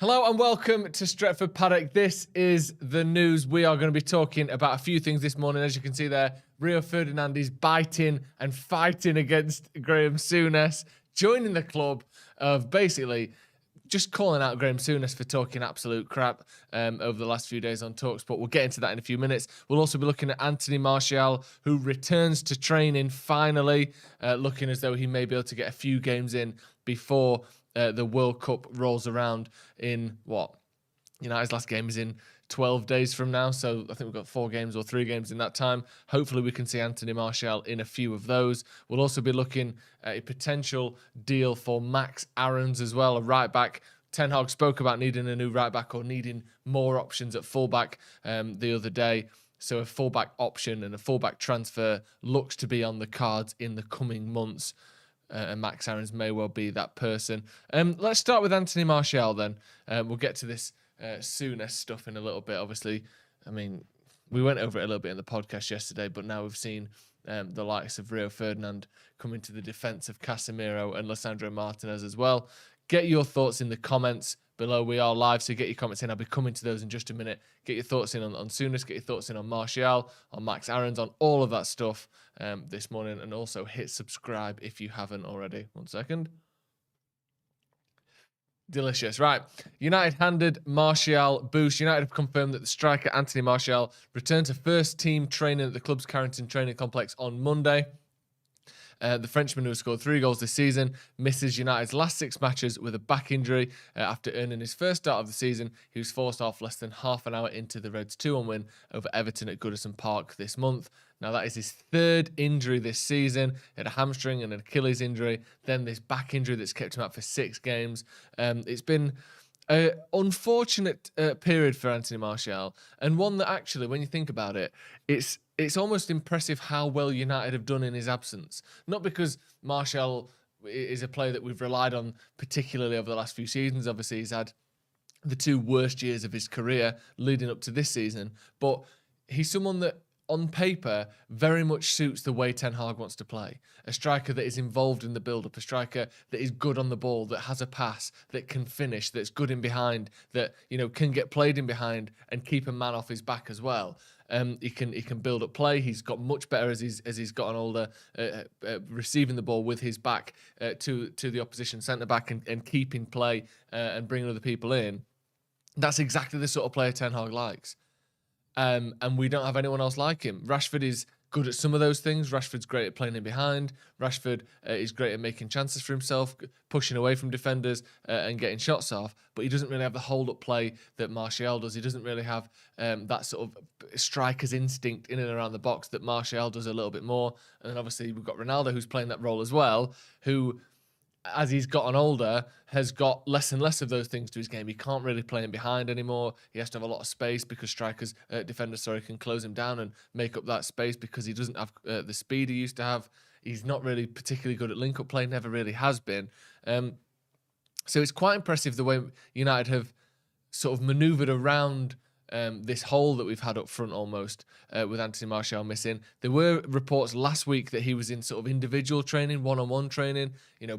Hello and welcome to Stretford Paddock. This is the news. We are going to be talking about a few things this morning. As you can see there, Rio Ferdinand is biting and fighting against Graham Souness, joining the club of basically just calling out Graham Souness for talking absolute crap over the last few days on TalkSport. We'll get into that in a few minutes. We'll also be looking at Anthony Martial, who returns to training finally, looking as though he may be able to get a few games in before the World Cup rolls around in United's last game is in 12 days from now, so I think we've got 4 games or 3 games in that time. Hopefully we can see Anthony Martial in a few of those. We'll also be looking at a potential deal for Max Aarons as well, a right back. Ten Hag spoke about needing a new right back or needing more options at fullback the other day. So a fullback option and a fullback transfer looks to be on the cards in the coming months. And Max Aarons may well be that person. Let's start with Anthony Martial then. We'll get to this Souness stuff in a little bit. Obviously, I mean, we went over it a little bit in the podcast yesterday, but now we've seen the likes of Rio Ferdinand come into the defence of Casemiro and Lisandro Martinez as well. Get your thoughts in the comments below. We are live, so get your comments in. I'll be coming to those in just a minute. Get your thoughts in on Souness, get your thoughts in on Martial, on Max Aarons, on all of that stuff this morning. And also hit subscribe if you haven't already. 1 second. Delicious. Right. United handed Martial boost. United have confirmed that the striker Anthony Martial returned to first team training at the club's Carrington training complex on Monday. The Frenchman, who has scored 3 goals this season, misses United's last 6 matches with a back injury. After earning his first start of the season, he was forced off less than half an hour into the Reds' 2-1 win over Everton at Goodison Park this month. Now, that is his 3rd injury this season. He had a hamstring and an Achilles injury, then this back injury that's kept him out for 6 games. It's been an unfortunate period for Anthony Martial, and one that actually, when you think about it, it's almost impressive how well United have done in his absence. Not because Martial is a player that we've relied on particularly over the last few seasons. Obviously, he's had the 2 worst years of his career leading up to this season, but he's someone that, on paper, very much suits the way Ten Hag wants to play. A striker that is involved in the build-up, a striker that is good on the ball, that has a pass, that can finish, that's good in behind, that can get played in behind and keep a man off his back as well. He can build up play. He's got much better as he's gotten older, receiving the ball with his back to the opposition centre back and keeping play and bringing other people in. That's exactly the sort of player Ten Hag likes. And we don't have anyone else like him. Rashford is good at some of those things. Rashford's great at playing in behind. Rashford is great at making chances for himself, pushing away from defenders and getting shots off. But he doesn't really have the hold-up play that Martial does. He doesn't really have that sort of striker's instinct in and around the box that Martial does a little bit more. And then obviously we've got Ronaldo, who's playing that role as well, who, as he's gotten older, has got less and less of those things to his game. He can't really play in behind anymore. He has to have a lot of space because defenders can close him down and make up that space because he doesn't have the speed he used to have. He's not really particularly good at link-up play, never really has been. So it's quite impressive the way United have sort of manoeuvred around this hole that we've had up front almost with Anthony Martial missing. There were reports last week that he was in sort of individual training, one-on-one training,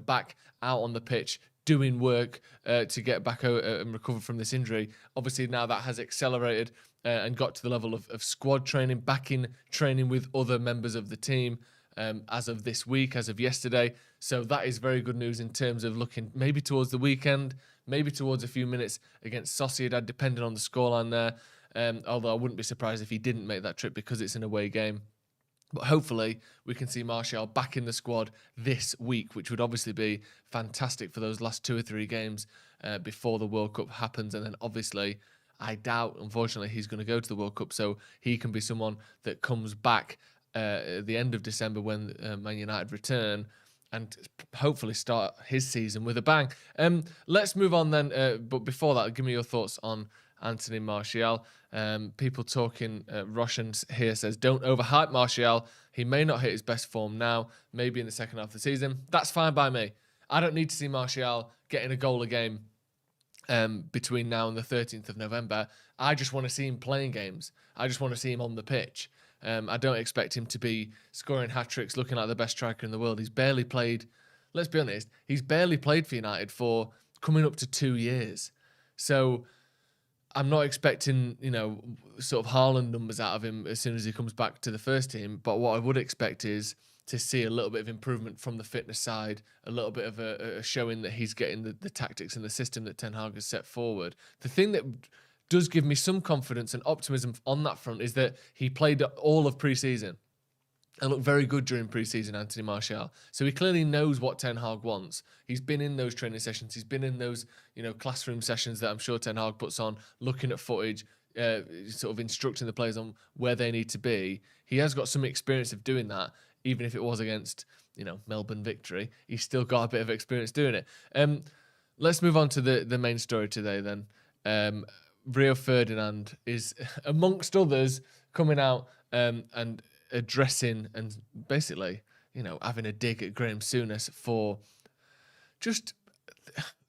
back out on the pitch, doing work to get back and recover from this injury. Obviously now that has accelerated and got to the level of squad training, back in training with other members of the team as of this week, as of yesterday. So that is very good news in terms of looking maybe towards the weekend, maybe towards a few minutes against Sociedad, depending on the scoreline there. Although I wouldn't be surprised if he didn't make that trip because it's an away game. But hopefully we can see Martial back in the squad this week, which would obviously be fantastic for those last 2 or 3 games before the World Cup happens. And then obviously I doubt, unfortunately, he's going to go to the World Cup. So he can be someone that comes back at the end of December when Man United return and hopefully start his season with a bang. Let's move on then. But before that, give me your thoughts on Anthony Martial. People talking, Roshan here says, don't overhype Martial. He may not hit his best form now, maybe in the second half of the season. That's fine by me. I don't need to see Martial getting a goal a game between now and the 13th of November. I just want to see him playing games. I just want to see him on the pitch. I don't expect him to be scoring hat-tricks, looking like the best striker in the world. He's barely played, let's be honest, he's barely played for United for coming up to 2 years. So I'm not expecting, sort of Haaland numbers out of him as soon as he comes back to the first team. But what I would expect is to see a little bit of improvement from the fitness side, a little bit of a showing that he's getting the tactics and the system that Ten Hag has set forward. The thing that does give me some confidence and optimism on that front is that he played all of pre-season and looked very good during pre-season, Anthony Martial. So he clearly knows what Ten Hag wants. He's been in those training sessions. He's been in those, classroom sessions that I'm sure Ten Hag puts on, looking at footage, sort of instructing the players on where they need to be. He has got some experience of doing that, even if it was against, Melbourne Victory. He's still got a bit of experience doing it. Let's move on to the main story today then. Rio Ferdinand is, amongst others, coming out and addressing and basically, having a dig at Graham Souness for just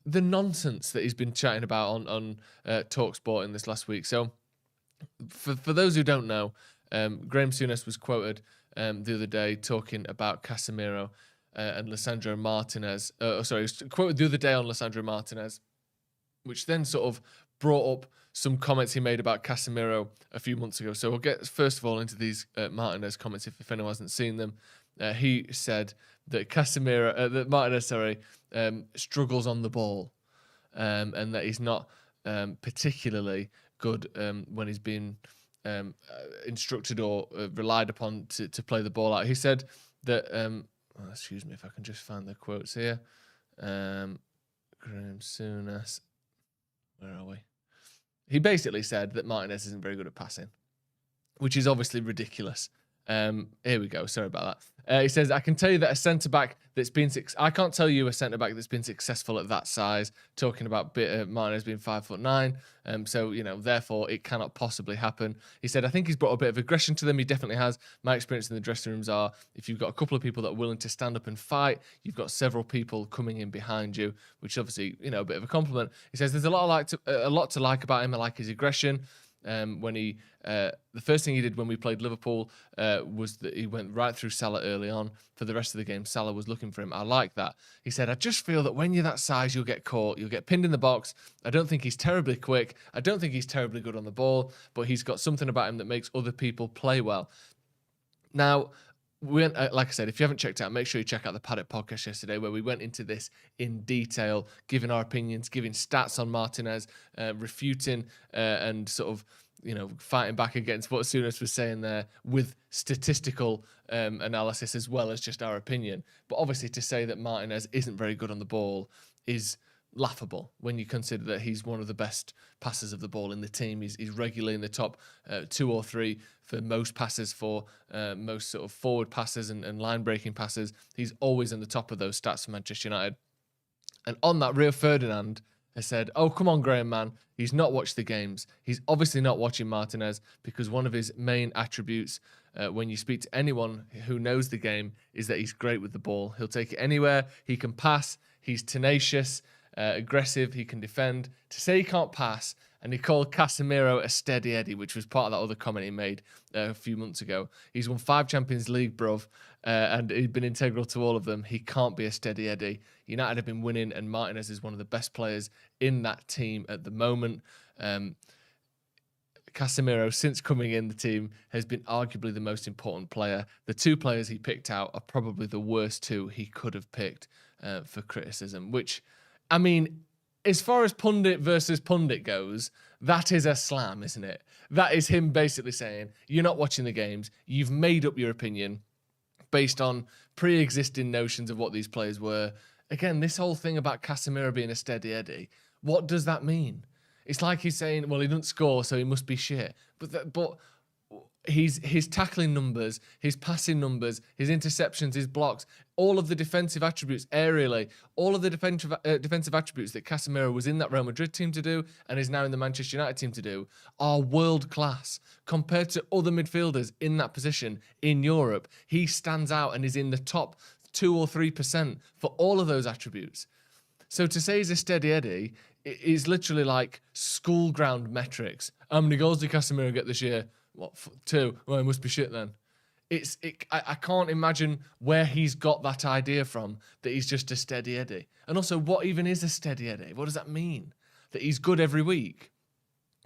the nonsense that he's been chatting about on TalkSport in this last week. So for those who don't know, Graham Souness was quoted the other day talking about Casemiro and Lisandro Martinez. He was quoted the other day on Lisandro Martinez, which then sort of brought up some comments he made about Casemiro a few months ago. So we'll get first of all into these Martinez comments if anyone hasn't seen them. He said that Martinez struggles on the ball, and that he's not particularly good when he's been instructed or relied upon to play the ball out. He said that, excuse me if I can just find the quotes here. Graham Souness, where are we? He basically said that Martinez isn't very good at passing, which is obviously ridiculous. Here we go. Sorry about that. He says, I can tell you that a centre-back that's been... I can't tell you a centre-back that's been successful at that size, talking about Martinez being 5'9". So, therefore, it cannot possibly happen. He said, I think he's brought a bit of aggression to them. He definitely has. My experience in the dressing rooms are, if you've got a couple of people that are willing to stand up and fight, you've got several people coming in behind you, which is obviously, a bit of a compliment. He says, there's a lot to like about him. I like his aggression. The first thing he did when we played Liverpool was that he went right through Salah early on. For the rest of the game, Salah was looking for him. I like that. He said, I just feel that when you're that size, you'll get caught. You'll get pinned in the box. I don't think he's terribly quick. I don't think he's terribly good on the ball, but he's got something about him that makes other people play well. Now, like I said, if you haven't checked out, make sure you check out the Paddock podcast yesterday, where we went into this in detail, giving our opinions, giving stats on Martinez, refuting and sort of, fighting back against what Souness was saying there with statistical analysis as well as just our opinion. But obviously to say that Martinez isn't very good on the ball is laughable when you consider that he's one of the best passers of the ball in the team. He's regularly in the top 2 or 3 for most passes, for most sort of forward passes and line-breaking passes. He's always in the top of those stats for Manchester United. And on that, Rio Ferdinand has said, oh, come on, Graham, man. He's not watched the games. He's obviously not watching Martinez, because one of his main attributes when you speak to anyone who knows the game is that he's great with the ball. He'll take it anywhere. He can pass. He's tenacious, aggressive. He can defend. To say he can't pass, and he called Casemiro a steady Eddie, which was part of that other comment he made a few months ago. He's won 5 Champions League, bruv, and he's been integral to all of them. He can't be a steady Eddie. United have been winning, and Martinez is one of the best players in that team at the moment. Casemiro, since coming in the team, has been arguably the most important player. The 2 players he picked out are probably the worst 2 he could have picked for criticism, which, I mean, as far as pundit versus pundit goes, that is a slam, isn't it? That is him basically saying, you're not watching the games, you've made up your opinion based on pre-existing notions of what these players were. Again, this whole thing about Casemiro being a steady Eddie, what does that mean? It's like he's saying, well, he doesn't score, so he must be shit. But his tackling numbers, his passing numbers, his interceptions, his blocks, all of the defensive attributes aerially, all of the defensive attributes that Casemiro was in that Real Madrid team to do and is now in the Manchester United team to do are world class compared to other midfielders in that position in Europe. He stands out and is in the top 2 or 3% for all of those attributes. So to say he's a steady Eddie is literally like school ground metrics. How many goals did Casemiro get this year? What, 2? Well, it must be shit then. I can't imagine where he's got that idea from, that he's just a steady Eddie. And also, what even is a steady Eddie? What does that mean? that he's good every week,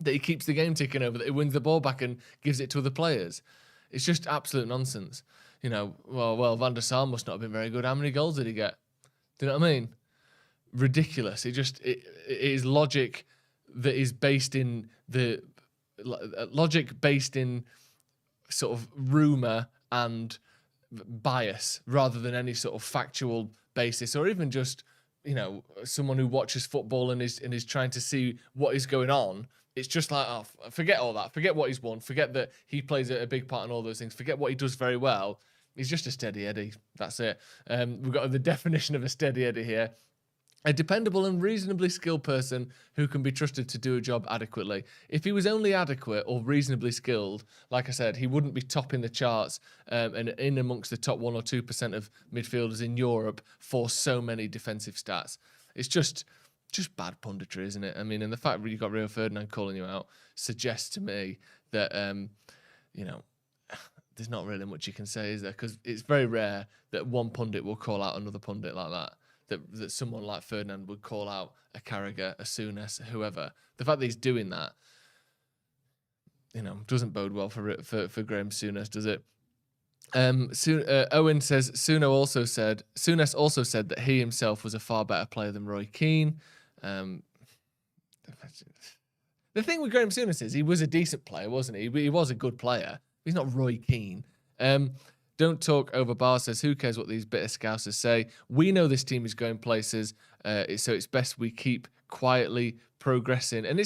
that he keeps the game ticking over, that he wins the ball back and gives it to other players. It's just absolute nonsense. Well, Van der Sar must not have been very good. How many goals did he get? Do you know what I mean? Ridiculous. It is logic that is based in sort of rumor and bias rather than any sort of factual basis, or even just someone who watches football and is trying to see what is going on. It's just like, oh, forget all that. Forget what he's won. Forget that he plays a big part in all those things. Forget what he does very well. He's just a steady Eddie. That's it. We've got the definition of a steady Eddie here. A dependable and reasonably skilled person who can be trusted to do a job adequately. If he was only adequate or reasonably skilled, like I said, he wouldn't be topping the charts and in amongst the top 1 or 2% of midfielders in Europe for so many defensive stats. It's just bad punditry, isn't it? I mean, and the fact that you've got Rio Ferdinand calling you out suggests to me that, there's not really much you can say, is there? Because it's very rare that one pundit will call out another pundit like that. That someone like Ferdinand would call out a Carragher, a Souness, whoever. The fact that he's doing that, doesn't bode well for Graham Souness, does it? Owen says Souness also said that he himself was a far better player than Roy Keane. The thing with Graham Souness is he was a decent player, wasn't he? He was a good player. He's not Roy Keane. Don't talk over bar says, who cares what these bitter scousers say? We know this team is going places, so it's best we keep quietly progressing. And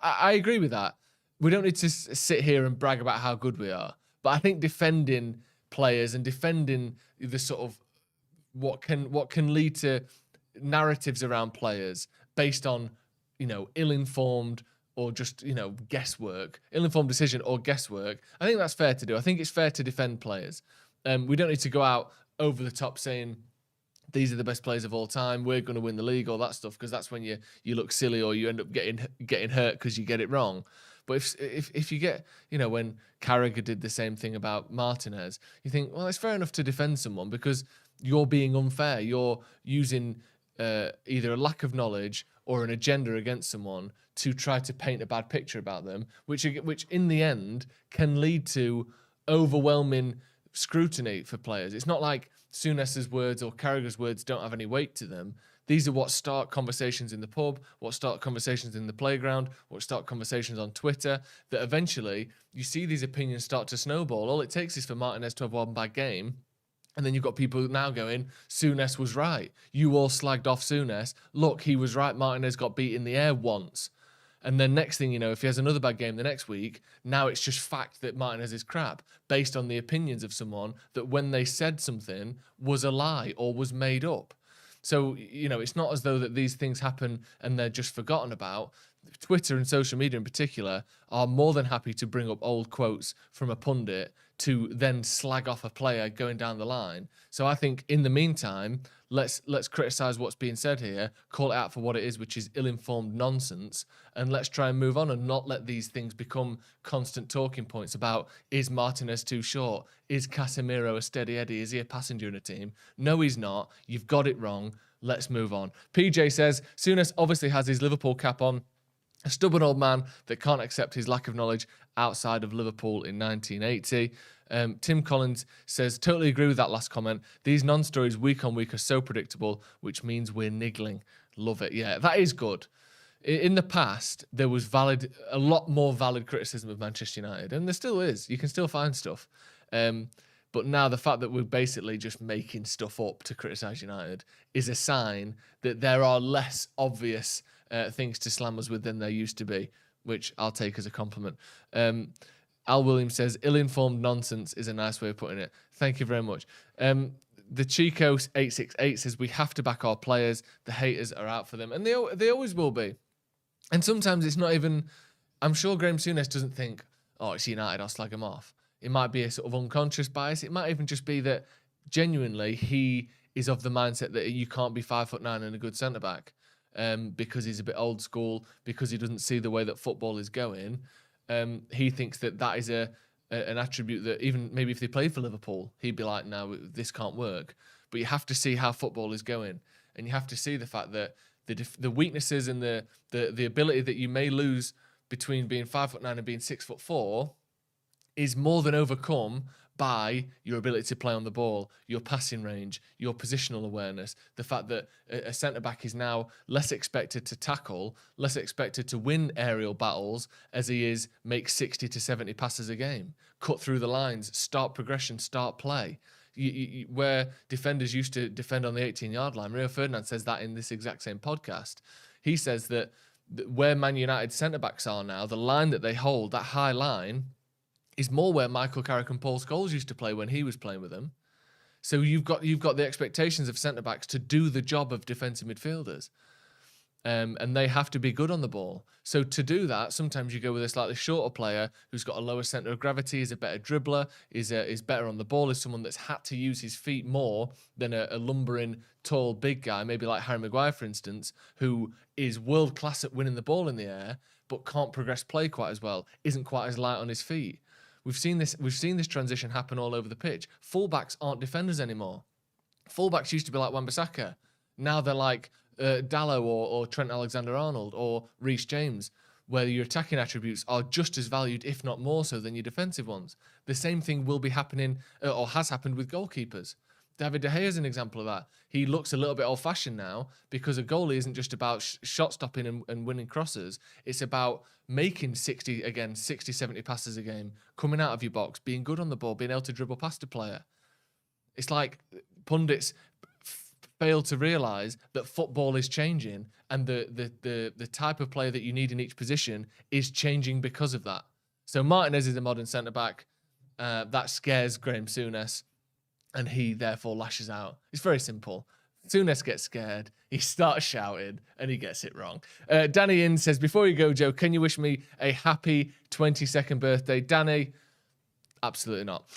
I agree with that. We don't need to sit here and brag about how good we are. But I think defending players and defending the sort of what can lead to narratives around players based on, ill-informed or just, guesswork, ill-informed decision or guesswork, I think that's fair to do. I think it's fair to defend players. We don't need to go out over the top saying these are the best players of all time, we're going to win the league, all that stuff, because that's when you look silly or you end up getting hurt because you get it wrong. But if you get, when Carragher did the same thing about Martinez, you think, well, it's fair enough to defend someone because you're being unfair. You're using either a lack of knowledge or an agenda against someone to try to paint a bad picture about them, which in the end can lead to overwhelming scrutiny for players. It's not like Souness's words or Carragher's words don't have any weight to them. These are what start conversations in the pub, what start conversations in the playground, what start conversations on Twitter, that eventually you see these opinions start to snowball. All it takes is for Martinez to have one bad game, and then you've got people now going, Souness was right. You all slagged off Souness. Look, he was right. Martinez got beat in the air once. And then next thing you know, if he has another bad game the next week, now it's just fact that Martinez is crap based on the opinions of someone that when they said something was a lie or was made up. So, it's not as though that these things happen and they're just forgotten about. Twitter and social media in particular are more than happy to bring up old quotes from a pundit to then slag off a player going down the line. So I think in the meantime, let's criticize what's being said here, call it out for what it is, which is ill-informed nonsense, and let's try and move on and not let these things become constant talking points about, is Martinez too short? Is Casemiro a steady Eddie? Is he a passenger in a team? No, he's not. You've got it wrong. Let's move on. PJ says, Souness obviously has his Liverpool cap on. A stubborn old man that can't accept his lack of knowledge outside of Liverpool in 1980. Tim Collins says, totally agree with that last comment. These non-stories week on week are so predictable, which means we're niggling. Love it. Yeah, that is good. In the past, there was a lot more valid criticism of Manchester United, and there still is. You can still find stuff. But now the fact that we're basically just making stuff up to criticise United is a sign that there are less obvious things to slam us with than there used to be, which I'll take as a compliment. Al Williams says, ill-informed nonsense is a nice way of putting it. Thank you very much. The Chico 868 says, we have to back our players. The haters are out for them. And they always will be. And sometimes it's not even... I'm sure Graham Souness doesn't think, oh, it's United, I'll slag him off. It might be a sort of unconscious bias. It might even just be that genuinely he is of the mindset that you can't be 5'9" and a good centre-back because he's a bit old school, because he doesn't see the way that football is going. He thinks that is an attribute that even maybe if they played for Liverpool, he'd be like, no, this can't work. But you have to see how football is going. And you have to see the fact that the weaknesses and the ability that you may lose between being 5'9" and being 6'4" is more than overcome by your ability to play on the ball, your passing range, your positional awareness, the fact that a centre-back is now less expected to tackle, less expected to win aerial battles as he is make 60 to 70 passes a game, cut through the lines, start progression, start play. Where defenders used to defend on the 18-yard line, Rio Ferdinand says that in this exact same podcast. He says that where Man United centre-backs are now, the line that they hold, that high line, is more where Michael Carrick and Paul Scholes used to play when he was playing with them. So you've got the expectations of centre-backs to do the job of defensive midfielders. And they have to be good on the ball. So to do that, sometimes you go with a slightly shorter player who's got a lower centre of gravity, is a better dribbler, is better on the ball, is someone that's had to use his feet more than a lumbering, tall, big guy, maybe like Harry Maguire, for instance, who is world-class at winning the ball in the air, but can't progress play quite as well, isn't quite as light on his feet. We've seen this transition happen all over the pitch. Fullbacks aren't defenders anymore. Fullbacks used to be like Wan-Bissaka. Now they're like Dalot or Trent Alexander-Arnold or Reece James, where your attacking attributes are just as valued, if not more so, than your defensive ones. The same thing will be happening, or has happened, with goalkeepers. David De Gea is an example of that. He looks a little bit old-fashioned now because a goalie isn't just about shot stopping and winning crosses. It's about making 60, 70 passes a game, coming out of your box, being good on the ball, being able to dribble past a player. It's like pundits fail to realise that football is changing and the type of player that you need in each position is changing because of that. So Martinez is a modern centre-back. That scares Graham Souness. And he therefore lashes out. It's very simple. Souness gets scared, he starts shouting, and he gets it wrong. Danny In says, before you go, Joe, can you wish me a happy 22nd birthday? Danny, absolutely not.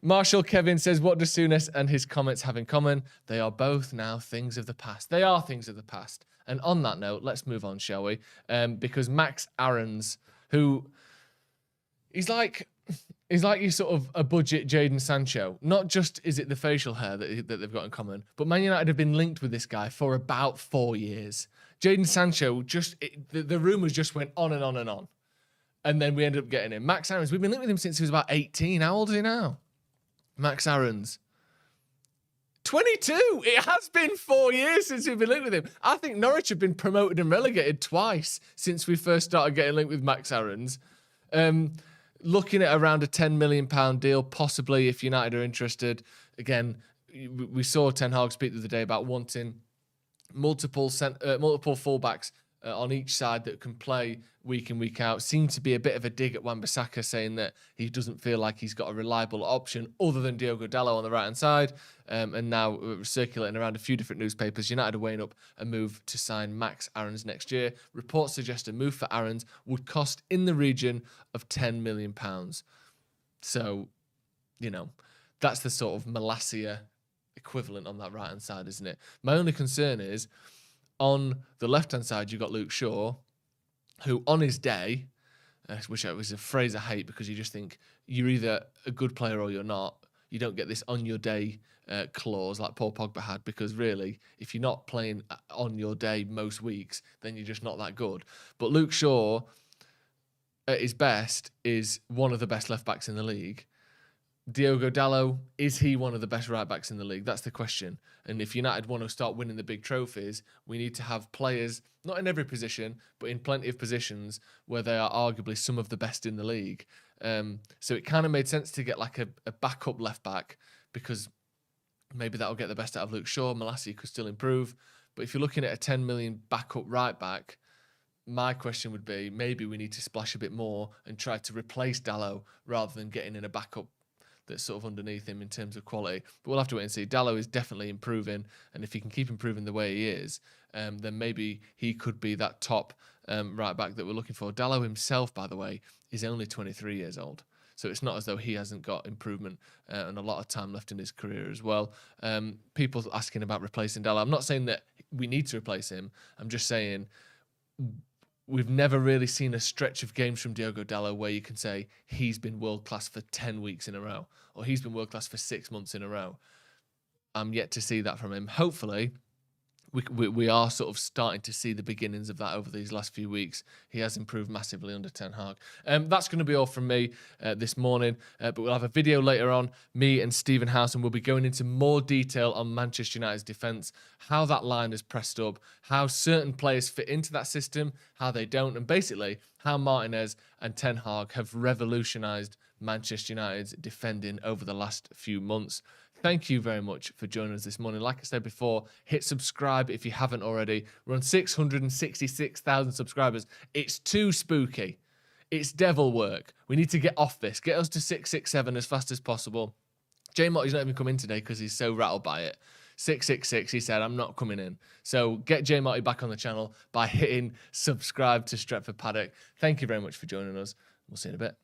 Marshall Kevin says, what does Souness and his comments have in common? They are both now things of the past. They are things of the past. And on that note, let's move on, shall we? Because Max Aarons, who he's like you sort of a budget Jadon Sancho. Not just is it the facial hair that they've got in common, but Man United have been linked with this guy for about 4 years. Jadon Sancho, the rumours just went on and on and on. And then we ended up getting him. Max Aarons, we've been linked with him since he was about 18. How old is he now? Max Aarons. 22. It has been 4 years since we've been linked with him. I think Norwich have been promoted and relegated twice since we first started getting linked with Max Aarons. Looking at around a £10 million deal, possibly, if United are interested. Again, we saw Ten Hag speak the other day about wanting multiple fullbacks on each side that can play week in, week out. Seemed to be a bit of a dig at Wan-Bissaka, saying that he doesn't feel like he's got a reliable option other than Diogo Dalot on the right-hand side. And now circulating around a few different newspapers, United are weighing up a move to sign Max Aarons next year. Reports suggest a move for Aarons would cost in the region of £10 million. So, that's the sort of Malacia equivalent on that right-hand side, isn't it? My only concern is, on the left-hand side, you've got Luke Shaw, who on his day, which was a phrase I hate because you just think you're either a good player or you're not. You don't get this on your day clause like Paul Pogba had, because really, if you're not playing on your day most weeks, then you're just not that good. But Luke Shaw, at his best, is one of the best left-backs in the league. Diogo Dalot, is he one of the best right-backs in the league? That's the question. And if United want to start winning the big trophies, we need to have players, not in every position, but in plenty of positions where they are arguably some of the best in the league. So it kind of made sense to get like a backup left-back, because maybe that'll get the best out of Luke Shaw. Malacia could still improve. But if you're looking at a 10 million backup right-back, my question would be, maybe we need to splash a bit more and try to replace Dalot rather than getting in a backup that's sort of underneath him in terms of quality. But we'll have to wait and see. Dalot is definitely improving, and if he can keep improving the way he is, then maybe he could be that top right-back that we're looking for. Dalot himself, by the way, is only 23 years old. So it's not as though he hasn't got improvement and a lot of time left in his career as well. People asking about replacing Dalot. I'm not saying that we need to replace him. I'm just saying we've never really seen a stretch of games from Diogo Dalot where you can say he's been world-class for 10 weeks in a row, or he's been world-class for 6 months in a row. I'm yet to see that from him. Hopefully, we are sort of starting to see the beginnings of that over these last few weeks. He has improved massively under Ten Hag. That's going to be all from me this morning, but we'll have a video later on, me and Stephen House, and we'll be going into more detail on Manchester United's defence, how that line is pressed up, how certain players fit into that system, how they don't, and basically how Martinez and Ten Hag have revolutionised Manchester United's defending over the last few months. Thank you very much for joining us this morning. Like I said before, hit subscribe if you haven't already. We're on 666,000 subscribers. It's too spooky. It's devil work. We need to get off this. Get us to 667 as fast as possible. J Motty's not even come in today because he's so rattled by it. 666, he said, I'm not coming in. So get J Motty back on the channel by hitting subscribe to Stretford Paddock. Thank you very much for joining us. We'll see you in a bit.